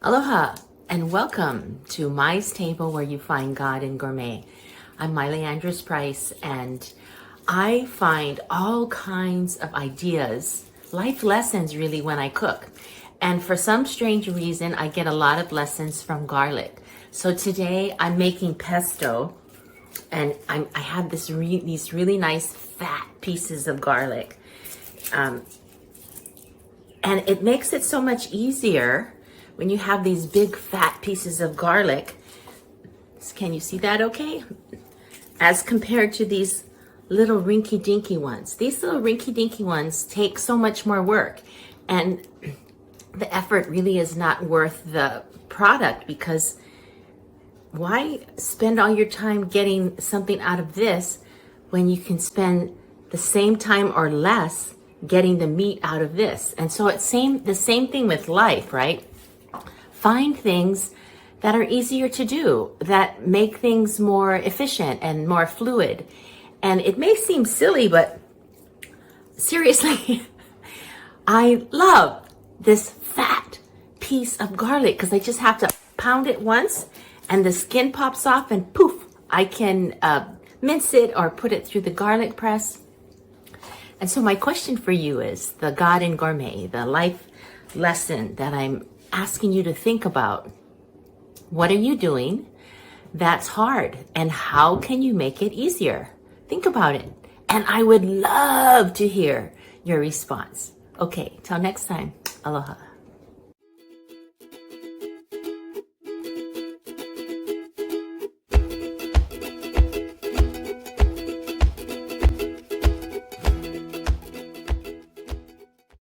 Aloha and welcome to Mai's Table where you find God in Gourmet. I'm Miley Andrus-Price and I find all kinds of ideas, life lessons really when I cook. And for some strange reason, I get a lot of lessons from garlic. So today I'm making pesto and I have these really nice fat pieces of garlic. And it makes it so much easier when you have these big fat pieces of garlic. Can you see that okay? As compared to these little rinky-dinky ones. These little rinky-dinky ones take so much more work, and the effort really is not worth the product, because why spend all your time getting something out of this when you can spend the same time or less getting the meat out of this? And so it's the same thing with life, right? Find things that are easier to do, that make things more efficient and more fluid. And it may seem silly, but seriously, I love this fat piece of garlic because I just have to pound it once and the skin pops off and poof, I can mince it or put it through the garlic press. And so my question for you is the God in Gourmet, the life lesson that I'm asking you to think about. What are you doing that's hard, and how can you make it easier? Think about it. And I would love to hear your response. Okay, till next time. Aloha.